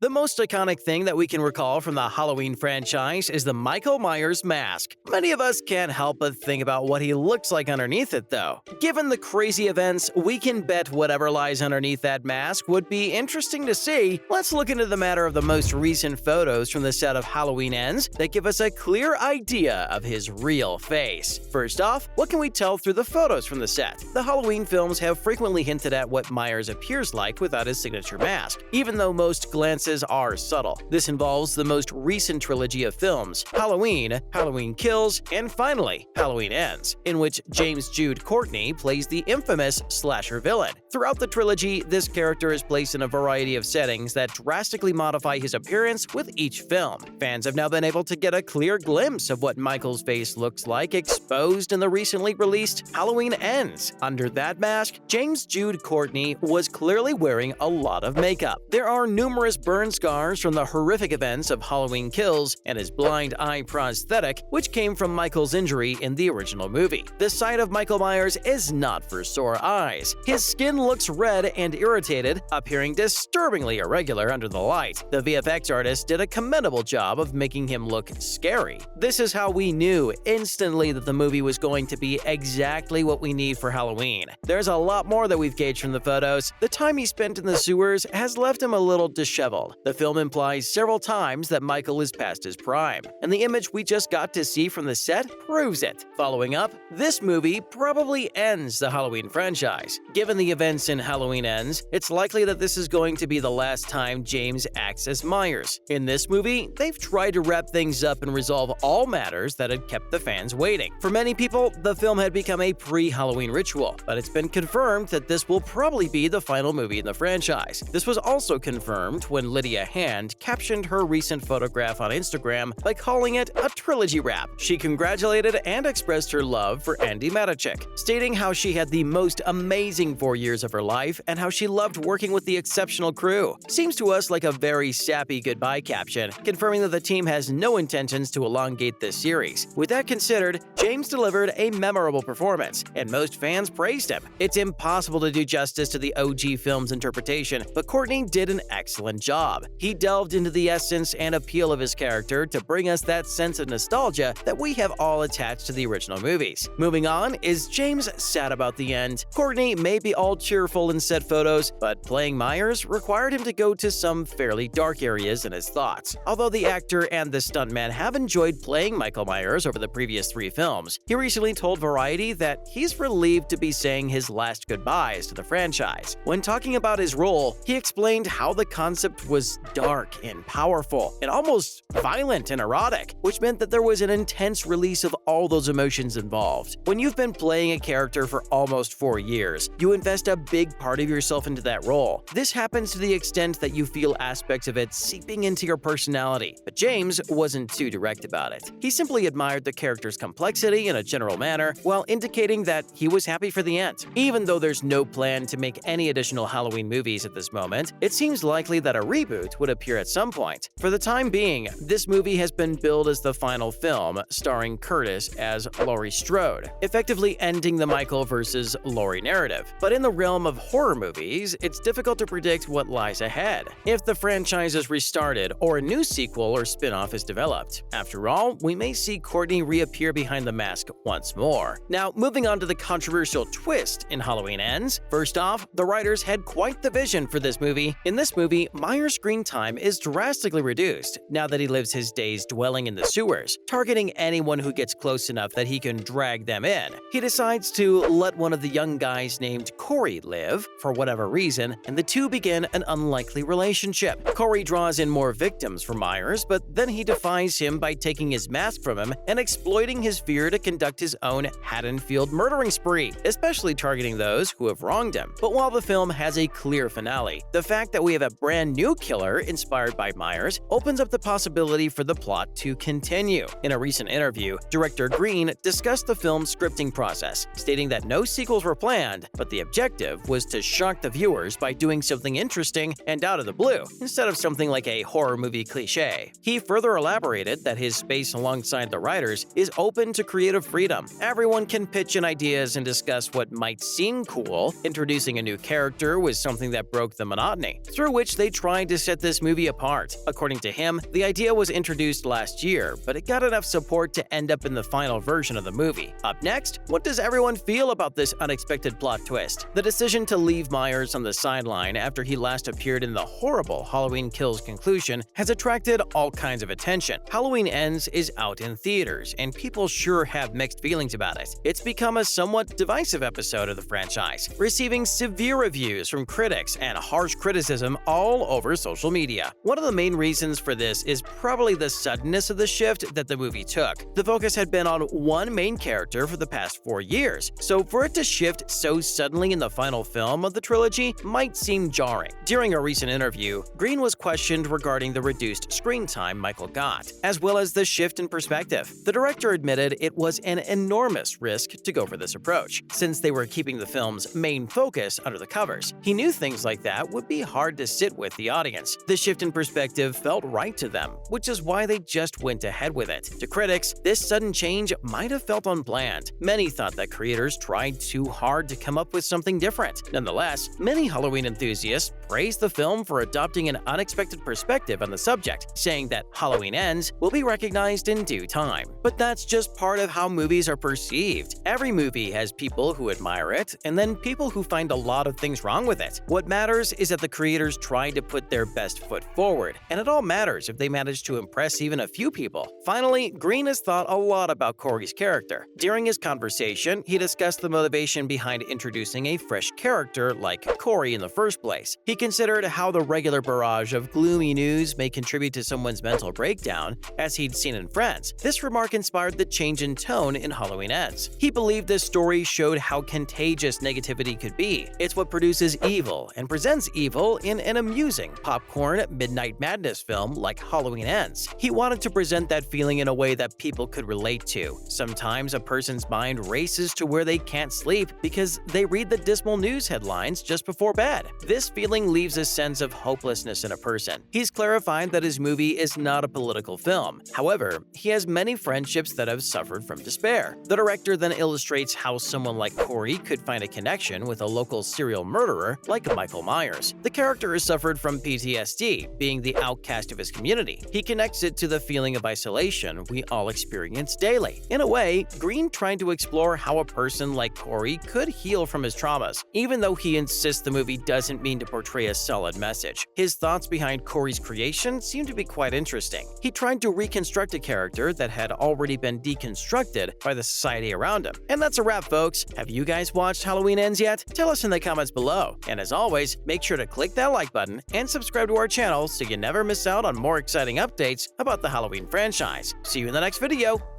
The most iconic thing that we can recall from the Halloween franchise is the Michael Myers mask. Many of us can't help but think about what he looks like underneath it, though. Given the crazy events, we can bet whatever lies underneath that mask would be interesting to see. Let's look into the matter of the most recent photos from the set of Halloween Ends that give us a clear idea of his real face. First off, what can we tell through the photos from the set? The Halloween films have frequently hinted at what Myers appears like without his signature mask, even though most glances are subtle. This involves the most recent trilogy of films, Halloween, Halloween Kills, and finally, Halloween Ends, in which James Jude Courtney plays the infamous slasher villain. Throughout the trilogy, this character is placed in a variety of settings that drastically modify his appearance with each film. Fans have now been able to get a clear glimpse of what Michael's face looks like exposed in the recently released Halloween Ends. Under that mask, James Jude Courtney was clearly wearing a lot of makeup. There are numerous burn scars from the horrific events of Halloween Kills and his blind eye prosthetic, which came from Michael's injury in the original movie. The sight of Michael Myers is not for sore eyes. His skin looks red and irritated, appearing disturbingly irregular under the light. The VFX artist did a commendable job of making him look scary. This is how we knew instantly that the movie was going to be exactly what we need for Halloween. There's a lot more that we've gauged from the photos. The time he spent in the sewers has left him a little disheveled. The film implies several times that Michael is past his prime, and the image we just got to see from the set proves it. Following up, this movie probably ends the Halloween franchise. Given the events in Halloween Ends, it's likely that this is going to be the last time James acts as Myers. In this movie, they've tried to wrap things up and resolve all matters that had kept the fans waiting. For many people, the film had become a pre-Halloween ritual, but it's been confirmed that this will probably be the final movie in the franchise. This was also confirmed when Lydia Hand captioned her recent photograph on Instagram by calling it a trilogy wrap. She congratulated and expressed her love for Andy Matichik, stating how she had the most amazing 4 years of her life and how she loved working with the exceptional crew. Seems to us like a very sappy goodbye caption, confirming that the team has no intentions to elongate this series. With that considered, James delivered a memorable performance, and most fans praised him. It's impossible to do justice to the OG film's interpretation, but Courtney did an excellent job. He delved into the essence and appeal of his character to bring us that sense of nostalgia that we have all attached to the original movies. Moving on, is James sad about the end? Courtney may be all cheerful in set photos, but playing Myers required him to go to some fairly dark areas in his thoughts. Although the actor and the stuntman have enjoyed playing Michael Myers over the previous 3 films, he recently told Variety that he's relieved to be saying his last goodbyes to the franchise. When talking about his role, he explained how the concept was dark and powerful, and almost violent and erotic, which meant that there was an intense release of all those emotions involved. When you've been playing a character for almost 4 years, you invest a big part of yourself into that role. This happens to the extent that you feel aspects of it seeping into your personality, but James wasn't too direct about it. He simply admired the character's complexity in a general manner, while indicating that he was happy for the end. Even though there's no plan to make any additional Halloween movies at this moment, it seems likely that a reboot would appear at some point. For the time being, this movie has been billed as the final film, starring Curtis as Laurie Strode, effectively ending the Michael versus Laurie narrative. But in the realm of horror movies, it's difficult to predict what lies ahead, if the franchise is restarted or a new sequel or spin-off is developed. After all, we may see Courtney reappear behind the mask once more. Now, moving on to the controversial twist in Halloween Ends. First off, the writers had quite the vision for this movie. In this movie, Myers' screen time is drastically reduced now that he lives his days dwelling in the sewers, targeting anyone who gets close enough that he can drag them in. He decides to let one of the young guys named Corey live, for whatever reason, and the two begin an unlikely relationship. Corey draws in more victims for Myers, but then he defies him by taking his mask from him and exploiting his fear to conduct his own Haddonfield murdering spree, especially targeting those who have wronged him. But while the film has a clear finale, the fact that we have a brand new killer inspired by Myers opens up the possibility for the plot to continue. In a recent interview, director Green discussed the film's scripting process, stating that no sequels were planned, but the objective was to shock the viewers by doing something interesting and out of the blue, instead of something like a horror movie cliche. He further elaborated that his space alongside the writers is open to creative freedom. Everyone can pitch in ideas and discuss what might seem cool. Introducing a new character was something that broke the monotony, through which they tried trying to set this movie apart. According to him, the idea was introduced last year, but it got enough support to end up in the final version of the movie. Up next, what does everyone feel about this unexpected plot twist? The decision to leave Myers on the sideline after he last appeared in the horrible Halloween Kills conclusion has attracted all kinds of attention. Halloween Ends is out in theaters, and people sure have mixed feelings about it. It's become a somewhat divisive episode of the franchise, receiving severe reviews from critics and harsh criticism all over social media. One of the main reasons for this is probably the suddenness of the shift that the movie took. The focus had been on one main character for the past 4 years, so for it to shift so suddenly in the final film of the trilogy might seem jarring. During a recent interview, Green was questioned regarding the reduced screen time Michael got, as well as the shift in perspective. The director admitted it was an enormous risk to go for this approach, since they were keeping the film's main focus under the covers. He knew things like that would be hard to sit with the audience. The shift in perspective felt right to them, which is why they just went ahead with it. To critics, this sudden change might have felt unplanned. Many thought that creators tried too hard to come up with something different. Nonetheless, many Halloween enthusiasts praised the film for adopting an unexpected perspective on the subject, saying that Halloween Ends will be recognized in due time. But that's just part of how movies are perceived. Every movie has people who admire it, and then people who find a lot of things wrong with it. What matters is that the creators tried to put their best foot forward, and it all matters if they manage to impress even a few people. Finally, Green has thought a lot about Corey's character. During his conversation, he discussed the motivation behind introducing a fresh character like Corey in the first place. He considered how the regular barrage of gloomy news may contribute to someone's mental breakdown, as he'd seen in Friends. This remark inspired the change in tone in Halloween Ends. He believed this story showed how contagious negativity could be. It's what produces evil and presents evil in an amusing, popcorn, midnight madness film like Halloween Ends. He wanted to present that feeling in a way that people could relate to. Sometimes a person's mind races to where they can't sleep because they read the dismal news headlines just before bed. This feeling leaves a sense of hopelessness in a person. He's clarified that his movie is not a political film. However, he has many friendships that have suffered from despair. The director then illustrates how someone like Corey could find a connection with a local serial murderer like Michael Myers. The character has suffered from PTSD, being the outcast of his community. He connects it to the feeling of isolation we all experience daily. In a way, Green tried to explore how a person like Corey could heal from his traumas, even though he insists the movie doesn't mean to portray a solid message. His thoughts behind Corey's creation seem to be quite interesting. He tried to reconstruct a character that had already been deconstructed by the society around him. And that's a wrap, folks. Have you guys watched Halloween Ends yet? Tell us in the comments below. And as always, make sure to click that like button and subscribe to our channel so you never miss out on more exciting updates about the Halloween franchise. See you in the next video.